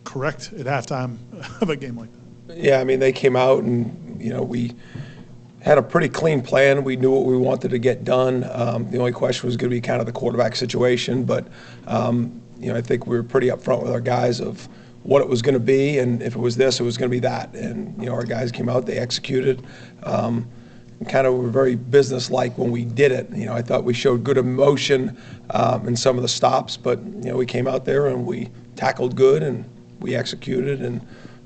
correct at halftime of a game like that? Yeah, I mean, they came out and, we had a pretty clean plan. We knew what we wanted to get done. The only question was going to be kind of the quarterback situation, but, I think we were pretty upfront with our guys of what it was going to be, and if it was this, it was going to be that. And, our guys came out, they executed. Kind of were very business-like when we did it. I thought we showed good emotion in some of the stops, but, we came out there and we tackled good and we executed and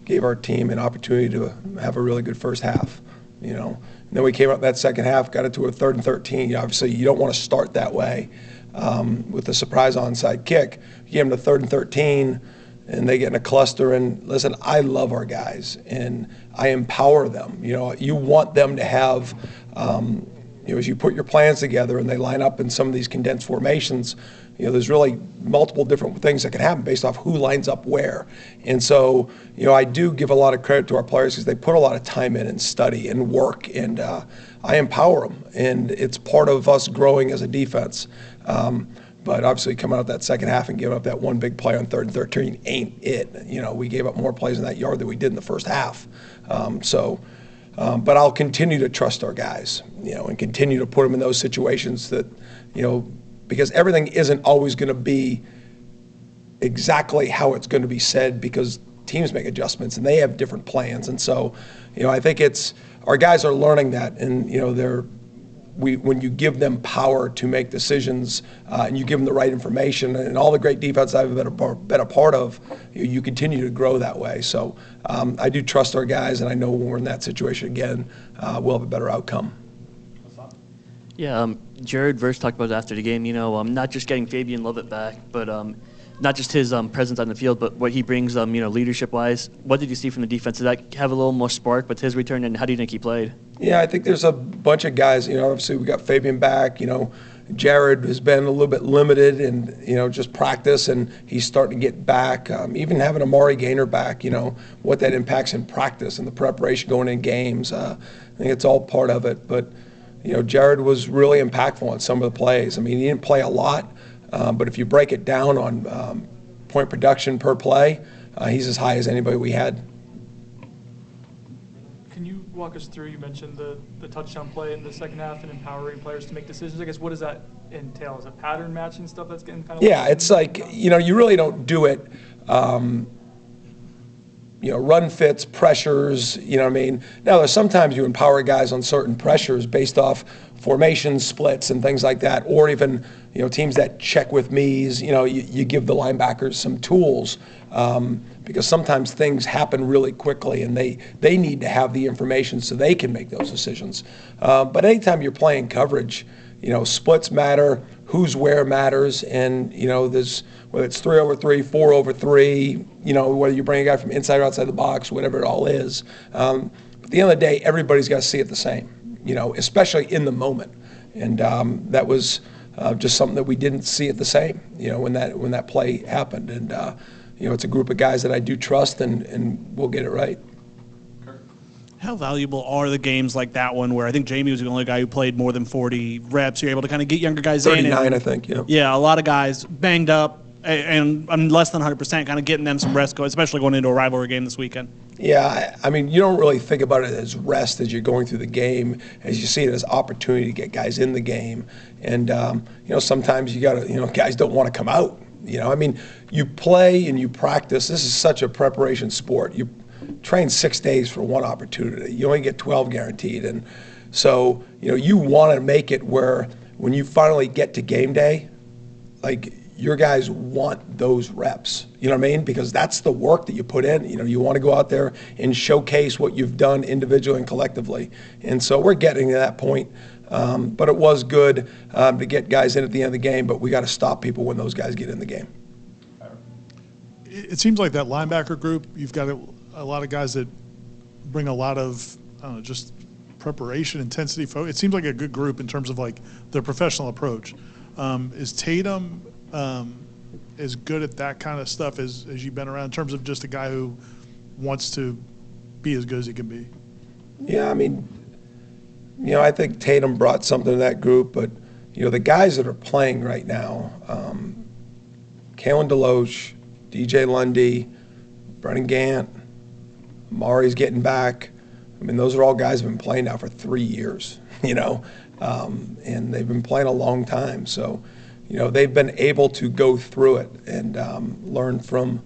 gave our team an opportunity to have a really good first half, And then we came out that second half, got it to a 3rd and 13. Obviously, you don't want to start that way with a surprise onside kick. You gave them the 3rd and 13, and they get in a cluster. And listen, I love our guys, and I empower them. You want them to have, as you put your plans together and they line up in some of these condensed formations, there's really multiple different things that can happen based off who lines up where. And so, I do give a lot of credit to our players because they put a lot of time in and study and work, and I empower them. And it's part of us growing as a defense. But obviously coming out that second half and giving up that one big play on 3rd and 13 ain't it. We gave up more plays in that yard than we did in the first half. But I'll continue to trust our guys, and continue to put them in those situations that, because everything isn't always going to be exactly how it's going to be said, because teams make adjustments and they have different plans. And so, I think our guys are learning that, and, when you give them power to make decisions and you give them the right information, and all the great defense I've been a part of, you continue to grow that way. So I do trust our guys, and I know when we're in that situation again, we'll have a better outcome. Yeah, Jared Verse talked about it after the game, not just getting Fabien Lovett back, but not just his presence on the field, but what he brings, leadership-wise. What did you see from the defense? Did that have a little more spark with his return, and how do you think he played? Yeah, I think there's a bunch of guys. Obviously we got Fabien back. Jared has been a little bit limited in, just practice, and he's starting to get back. Even having Amari Gaynor back, what that impacts in practice and the preparation going in games. I think it's all part of it. But, Jared was really impactful on some of the plays. I mean, he didn't play a lot, but if you break it down on point production per play, he's as high as anybody we had. Can you walk us through, you mentioned the touchdown play in the second half and empowering players to make decisions. I guess, what does that entail? Is it pattern matching stuff that's getting kind of... Yeah, it's like, you really don't do it, run fits, pressures, what I mean? Now, there's sometimes you empower guys on certain pressures based off formation splits and things like that, or even, teams that check with me's, you give the linebackers some tools, because sometimes things happen really quickly and they need to have the information so they can make those decisions. But anytime you're playing coverage, splits matter, who's where matters, and, there's, whether it's 3 over 3, 4 over 3, whether you bring a guy from inside or outside the box, whatever it all is. But at the end of the day, everybody's got to see it the same, especially in the moment. And that was just something that we didn't see it the same, when that play happened. And, it's a group of guys that I do trust, and we'll get it right. How valuable are the games like that one where I think Jamie was the only guy who played more than 40 reps? You're able to kind of get younger guys in. 39, I think, yeah. Yeah, a lot of guys banged up and less than 100%, kind of getting them some rest, especially going into a rivalry game this weekend. Yeah, I mean, you don't really think about it as rest as you're going through the game, as you see it as opportunity to get guys in the game. And, sometimes you got to, guys don't want to come out. I mean, you play and you practice. This is such a preparation sport. You train 6 days for one opportunity. You only get 12 guaranteed. And so, you want to make it where when you finally get to game day, like, your guys want those reps, you know what I mean? Because that's the work that you put in. You want to go out there and showcase what you've done individually and collectively. And so we're getting to that point. But it was good to get guys in at the end of the game, but we got to stop people when those guys get in the game. It seems like that linebacker group, you've got a lot of guys that bring a lot of, I don't know, just preparation, intensity. It seems like a good group in terms of like their professional approach. Is Tatum as good at that kind of stuff as you've been around in terms of just a guy who wants to be as good as he can be? Yeah, I mean, I think Tatum brought something to that group, but, the guys that are playing right now, Kalen DeLoach, DJ Lundy, Brennan Gant, Mari's getting back. I mean, those are all guys who've been playing now for 3 years, and they've been playing a long time. So, they've been able to go through it and learn from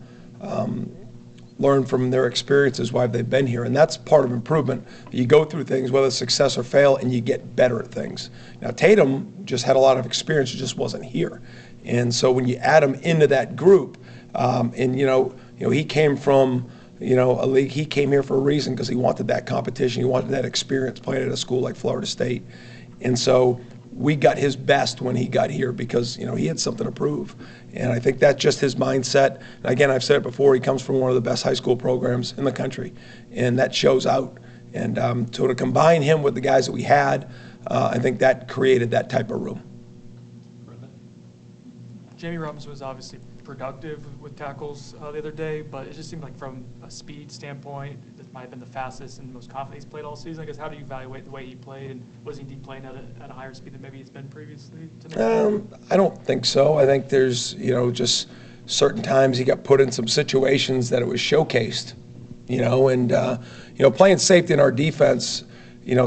their experiences while they've been here. And that's part of improvement. You go through things, whether success or fail, and you get better at things. Now, Tatum just had a lot of experience, just wasn't here. And so when you add him into that group, and he came from a league. He came here for a reason because he wanted that competition. He wanted that experience playing at a school like Florida State. And so we got his best when he got here because, he had something to prove. And I think that's just his mindset. And again, I've said it before, he comes from one of the best high school programs in the country. And that shows out. And so to combine him with the guys that we had, I think that created that type of room. Jamie Robinson was obviously productive with tackles the other day, but it just seemed like from a speed standpoint, this might have been the fastest and most confident he's played all season. I guess, how do you evaluate the way he played, and was he indeed playing at a higher speed than maybe he's been previously? I don't think so. I think there's, just certain times he got put in some situations that it was showcased, and playing safety in our defense,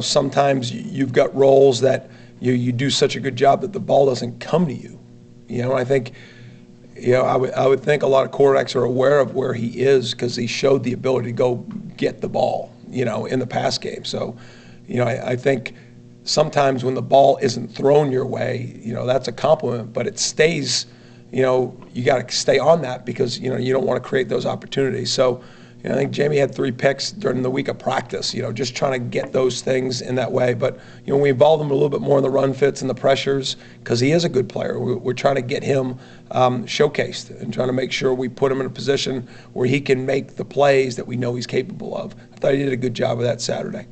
sometimes you've got roles that you do such a good job that the ball doesn't come to you. I think, I would think a lot of quarterbacks are aware of where he is because he showed the ability to go get the ball, in the pass game. So, I think sometimes when the ball isn't thrown your way, that's a compliment, but it stays, you got to stay on that because, you don't want to create those opportunities. So, I think Jamie had 3 picks during the week of practice, just trying to get those things in that way. But, we involved him a little bit more in the run fits and the pressures because he is a good player. We're trying to get him showcased and trying to make sure we put him in a position where he can make the plays that we know he's capable of. I thought he did a good job of that Saturday.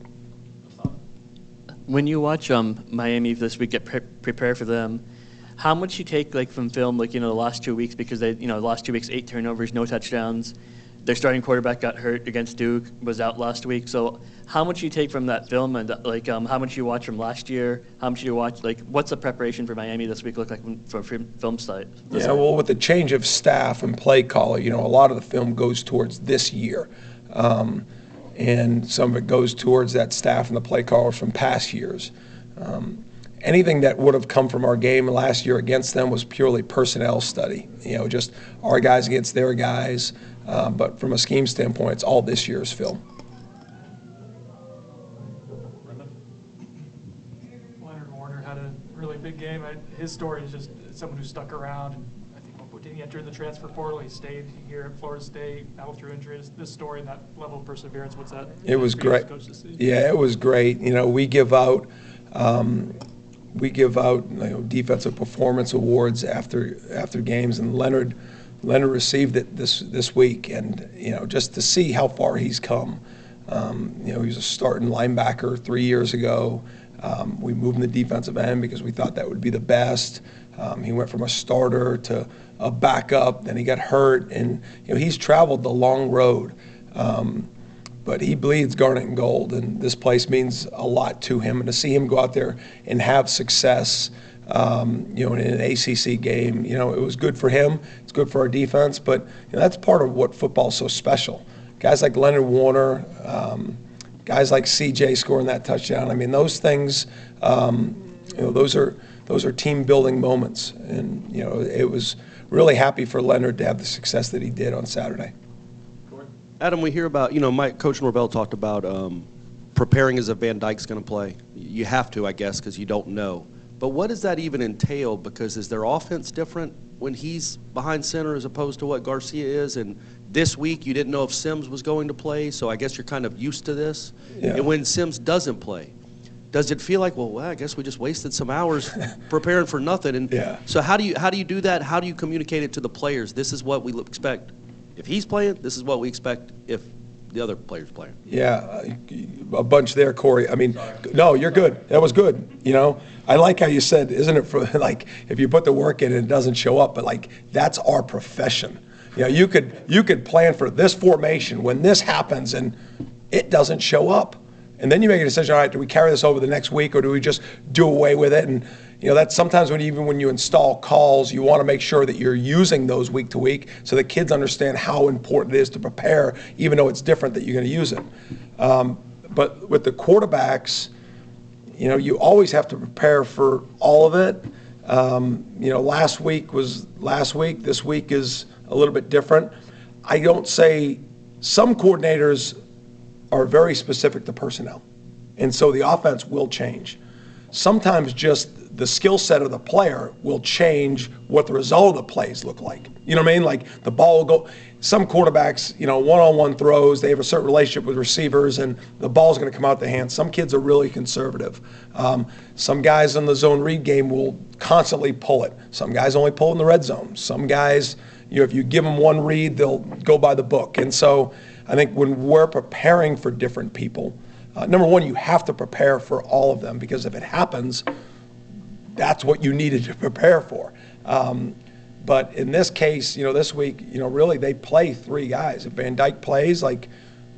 When you watch Miami this week, prepare for them, how much you take from film, the last 2 weeks, because they, the last 2 weeks, 8 turnovers, no touchdowns. Their starting quarterback got hurt against Duke, was out last week. So how much you take from that film, and how much you watch from last year? How much you watch? What's the preparation for Miami this week look like from film side? Yeah, well, with the change of staff and play caller, a lot of the film goes towards this year, and some of it goes towards that staff and the play callers from past years. Anything that would have come from our game last year against them was purely personnel study. Just our guys against their guys. But from a scheme standpoint, it's all this year's film. Leonard Warner had a really big game. His story is just someone who stuck around. And I think didn't he enter in the transfer portal? He stayed here at Florida State, battled through injuries. This story and that level of perseverance, what's that? It was great. Yeah, it was great. We give out defensive performance awards after games, and Leonard received it this week, and just to see how far he's come. He was a starting linebacker 3 years ago. We moved him to defensive end because we thought that would be the best. He went from a starter to a backup, then he got hurt, and he's traveled the long road. But he bleeds garnet and gold, and this place means a lot to him. And to see him go out there and have success, in an ACC game, it was good for him. It's good for our defense, but that's part of what football's so special. Guys like Leonard Warner, guys like CJ scoring that touchdown. I mean, those things, those are team building moments, and it was really happy for Leonard to have the success that he did on Saturday. Adam, we hear about, Coach Norvell talked about preparing as if Van Dyke's going to play. You have to, I guess, because you don't know. But what does that even entail? Because is their offense different when he's behind center as opposed to what Garcia is? And this week you didn't know if Sims was going to play, so I guess you're kind of used to this. Yeah. And when Sims doesn't play, does it feel like, well, I guess we just wasted some hours preparing for nothing? And yeah. So how do you do that? How do you communicate it to the players? This is what we expect. If he's playing, this is what we expect if the other player's playing. Yeah, a bunch there, Corey. I mean, no, you're good. That was good. I like how you said, isn't it for if you put the work in and it doesn't show up, but that's our profession. You could plan for this formation when this happens and it doesn't show up. And then you make a decision, all right, do we carry this over the next week or do we just do away with it? And, that's sometimes even when you install calls, you want to make sure that you're using those week to week so that kids understand how important it is to prepare, even though it's different that you're going to use it. But with the quarterbacks, you always have to prepare for all of it. Last week was last week. This week is a little bit different. I don't say some coordinators are very specific to personnel, and so the offense will change. Sometimes just the skill set of the player will change what the result of the plays look like. You know what I mean? Like the ball will go. Some quarterbacks, one-on-one throws, they have a certain relationship with receivers, and the ball's going to come out the hand. Some kids are really conservative. Some guys in the zone read game will constantly pull it. Some guys only pull in the red zone. Some guys, if you give them one read, they'll go by the book. And so I think when we're preparing for different people, number one, you have to prepare for all of them, because if it happens, that's what you needed to prepare for. But in this case, this week, really they play three guys. If Van Dyke plays,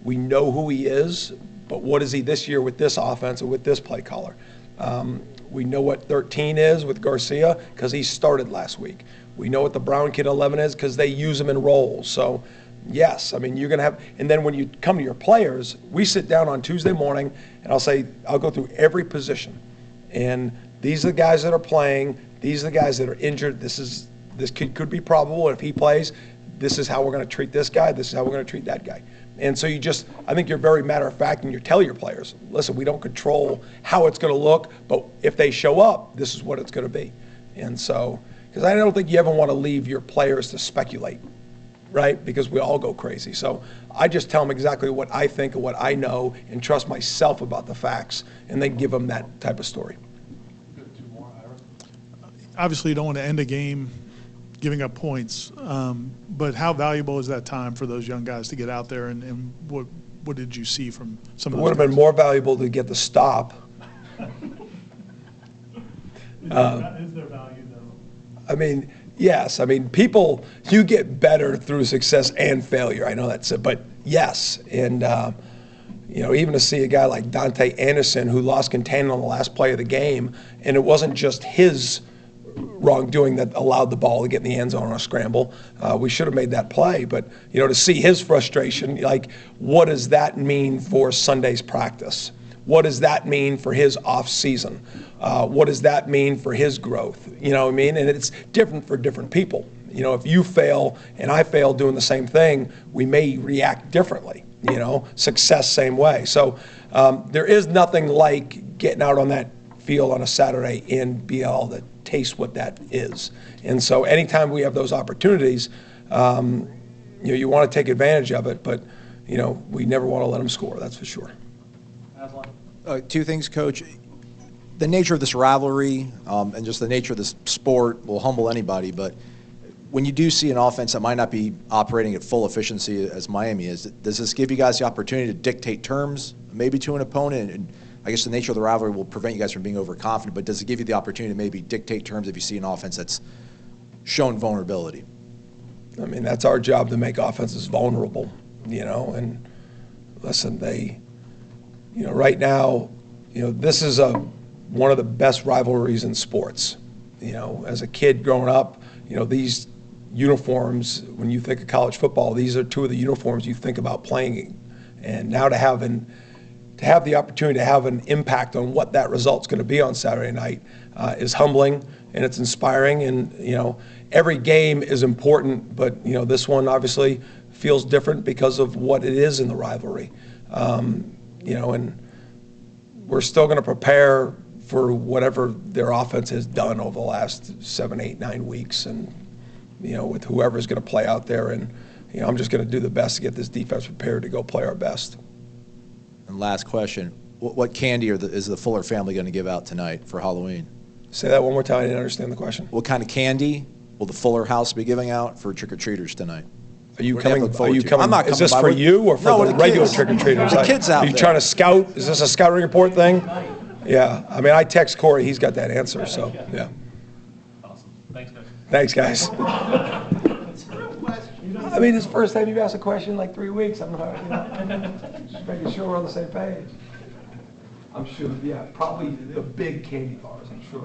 we know who he is, but what is he this year with this offense and with this play caller? We know what 13 is with Garcia because he started last week. We know what the Brown kid 11 is because they use him in roles. So, yes, you're going to have – and then when you come to your players, we sit down on Tuesday morning, and I'll go through every position. And these are the guys that are playing. These are the guys that are injured. This kid could be probable. If he plays, this is how we're going to treat this guy. This is how we're going to treat that guy. And so I think you're very matter of fact, and you tell your players, listen, we don't control how it's going to look, but if they show up, this is what it's going to be. And so, because I don't think you ever want to leave your players to speculate, right? Because we all go crazy. So I just tell them exactly what I think and what I know and trust myself about the facts, and then give them that type of story. Obviously, you don't want to end a game giving up points, but how valuable is that time for those young guys to get out there, and what did you see from some of those? It would have been more valuable to get the stop. Is there value, though? Yes. People, you get better through success and failure. I know that's it, but yes. And, even to see a guy like Dante Anderson who lost containment on the last play of the game, and it wasn't just his wrongdoing that allowed the ball to get in the end zone on a scramble. We should have made that play. But, to see his frustration, what does that mean for Sunday's practice? What does that mean for his off season? What does that mean for his growth? And it's different for different people. If you fail and I fail doing the same thing, we may react differently. Success same way. So there is nothing like getting out on that field on a Saturday and be able to taste what that is. And so anytime we have those opportunities, you want to take advantage of it, but we never want to let them score, that's for sure. Two things, Coach. The nature of this rivalry and just the nature of this sport will humble anybody, but when you do see an offense that might not be operating at full efficiency as Miami is, does this give you guys the opportunity to dictate terms maybe to an opponent? And I guess the nature of the rivalry will prevent you guys from being overconfident, but does it give you the opportunity to maybe dictate terms if you see an offense that's shown vulnerability? That's our job, to make offenses vulnerable, and listen, right now, this is one of the best rivalries in sports. As a kid growing up, these uniforms, when you think of college football, these are two of the uniforms you think about playing. And now to have the opportunity to have an impact on what that result's going to be on Saturday night is humbling, and it's inspiring. And, every game is important, but, this one obviously feels different because of what it is in the rivalry. And we're still going to prepare for whatever their offense has done over the last 7, 8, 9 weeks, and with whoever's going to play out there. And I'm just going to do the best to get this defense prepared to go play our best. And last question: what candy is the Fuller family going to give out tonight for Halloween? Say that one more time. I didn't understand the question. What kind of candy will the Fuller house be giving out for trick-or-treaters tonight? Are you coming? I'm not is this coming for by. you or for the regular kids. trick-or-treaters? The kids out there. Are you there. trying to scout? Is this a scouting report thing? Yeah. I text Corey. He's got that answer. So, yeah. Awesome. Thanks, Coach. Thanks, guys. It's the first time you've asked a question in like 3 weeks. I'm not, just making sure we're on the same page. I'm sure, yeah, probably the big candy bars, I'm sure.